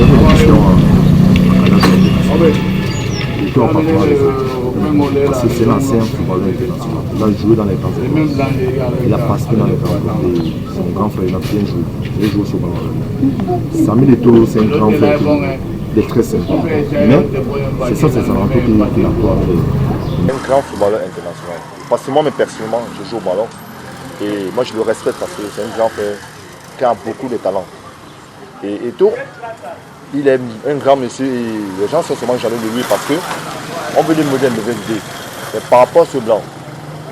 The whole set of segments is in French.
une question à la journée. Et puis on va voir les autres. Parce que c'est l'ancien footballeur international. Il a joué dans les grands événements. Il a participé dans les grands événements. Son grand frère, il a bien joué. Il a joué sur le ballon. Samuel Eto'o, c'est un grand frère. Il est très sympa. Mais c'est ça, c'est ça, en tout cas, qui l'emploie. Un grand footballeur international. Parce que moi, personnellement, je joue au ballon. Et moi, je le respecte parce que c'est un grand frère qui a beaucoup de talent. Et Eto'o, il est un grand monsieur et les gens sont seulement jaloux de lui parce qu'on veut lui donner une mauvaise idée. Mais par rapport à ce blanc,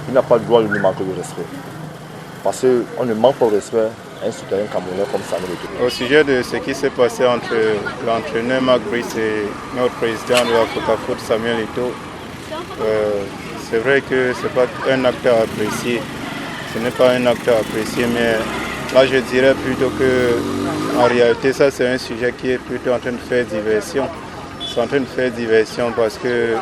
il n'a pas le droit de lui manquer de respect. Parce qu'on ne manque pas de respect à un citoyen camerounais comme Samuel Eto'o. Au sujet de ce qui s'est passé entre l'entraîneur Marc Brice et notre président de la FECAFOOT, Samuel Eto'o, c'est vrai que ce n'est pas un acteur apprécié. Ce n'est pas un acteur apprécié, mais là je dirais plutôt que en réalité ça c'est un sujet qui est plutôt en train de faire diversion. C'est en train de faire diversion parce que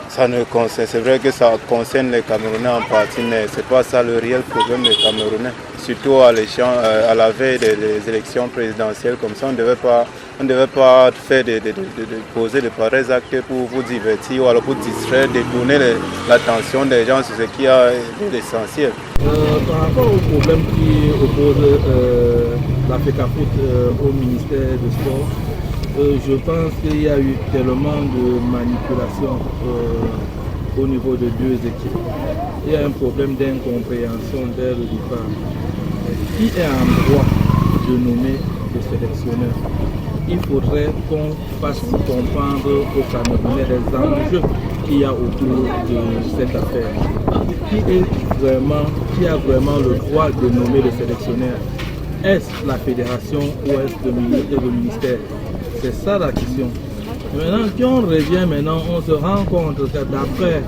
ça ne concerne, c'est vrai que ça concerne les Camerounais en partie, mais ce n'est pas ça le réel problème des Camerounais. Surtout à la veille des élections présidentielles comme ça, on ne devait pas faire poser de pareils actes pour vous divertir ou alors pour distraire, détourner l'attention des gens sur ce qui est l'essentiel. Par rapport au problème qui oppose la FECAFOOT au ministère du Sport, je pense qu'il y a eu tellement de manipulation au niveau de deux équipes. Il y a un problème d'incompréhension dès le départ. Qui est en droit de nommer le sélectionneur? Il faudrait qu'on fasse comprendre aux Camerounais les enjeux qu'il y a autour de cette affaire. Qui a vraiment le droit de nommer le sélectionneur? Est-ce la fédération ou est-ce le ministère? C'est ça la question. Maintenant, quand on revient maintenant, on se rend compte que d'après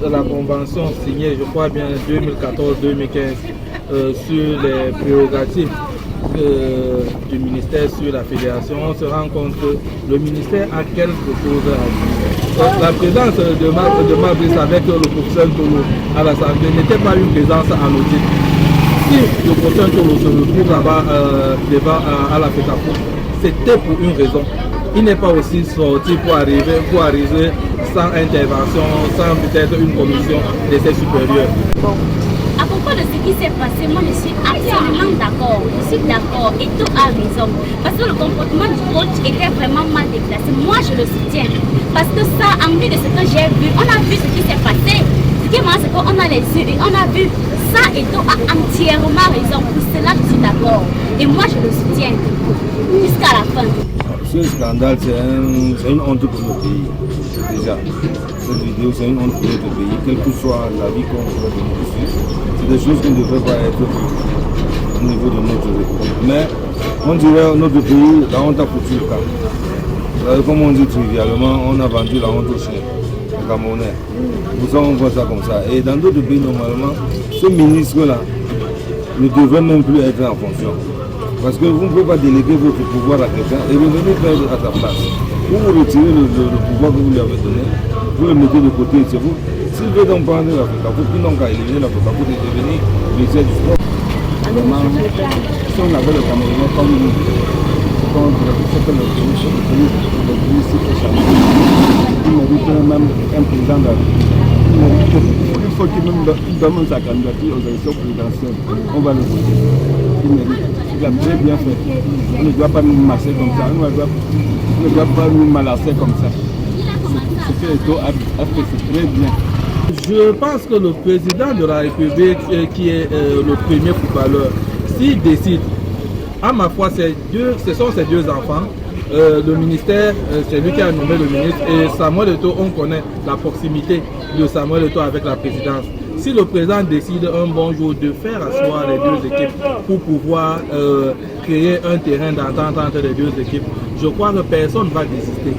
la convention signée, je crois bien 2014-2015, sur les prérogatives du ministère sur la fédération, on se rend compte que le ministère a quelque chose à dire. La présence de Mabrice avec le professeur Tolo à l'Assemblée n'était pas une présence anodine. Si le professeur Tolo se retrouve là-bas à la FECAFOOT, c'était pour une raison. Il n'est pas aussi sorti pour arriver sans intervention, sans peut-être une commission d'essai supérieur. Bon, à propos de ce qui s'est passé, moi je suis absolument d'accord. Je suis d'accord et tout a raison. Parce que le comportement du coach était vraiment mal déplacé. Moi je le soutiens. Parce que ça, en vue de ce que j'ai vu, on a vu ce qui s'est passé. Ce qui est marrant, c'est qu'on a les yeux et on a vu ça et tout a entièrement raison. Pour cela, je suis d'accord. Et moi je le soutiens jusqu'à la fin. Ce scandale, c'est une honte pour le pays. Déjà, cette vidéo, c'est une honte pour notre pays, quelle que soit la vie qu'on va donner ici. C'est des choses qui ne devraient pas être au niveau de notre pays. Mais on dirait notre pays, la honte a foutu le camp. Comme on dit trivialement, on a vendu la honte au chien, au Camerounais. Pour ça, on voit ça comme ça. Et dans d'autres pays, normalement, ce ministre-là ne devrait même plus être en fonction. Parce que vous ne pouvez pas déléguer votre pouvoir à quelqu'un et revenir faire à sa place. Vous retirez le pouvoir que vous lui avez donné, vous le mettez de côté, c'est vous. S'il veut donc prendre la FECAFOOT, ils n'ont qu'à éliminer la FECAFOOT et devenir ministère du sport. Si on avait le Camerounais comme nous, c'est que le pays est chargé. Il mérite même un président de la République. Il faut qu'il donne sa candidature aux élections présidentielles. On va le voter. Il mérite. Il a très bien fait. On ne doit pas nous masser comme ça. On ne doit pas nous malasser comme ça. Ce que Eto'o a fait, c'est très bien. Je pense que le président de la République, qui est le premier footballeur, s'il décide, à ma foi, ce sont ses deux enfants. Le ministère, c'est lui qui a nommé le ministre, et Samuel Eto'o, on connaît la proximité de Samuel Eto'o avec la présidence. Si le président décide un bon jour de faire asseoir les deux équipes pour pouvoir créer un terrain d'entente entre les deux équipes, je crois que personne ne va désister.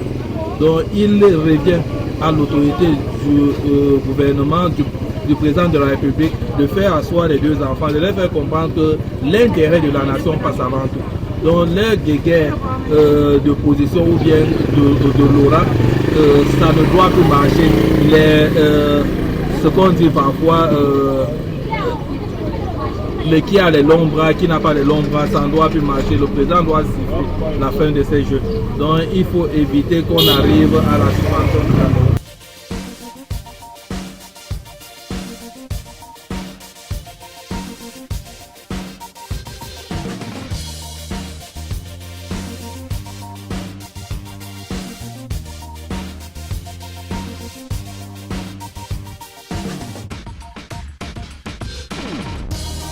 Donc il revient à l'autorité du gouvernement, du président de la République, de faire asseoir les deux enfants, de leur faire comprendre que l'intérêt de la nation passe avant tout. Donc les guerres de position ou bien de l'aura, ça ne doit plus marcher. Ce qu'on dit parfois, Mais qui a les longs bras, qui n'a pas les longs bras, ça ne doit plus marcher. Le président doit siffler la fin de ces Jeux. Donc il faut éviter qu'on arrive à la suspension du Cameroun.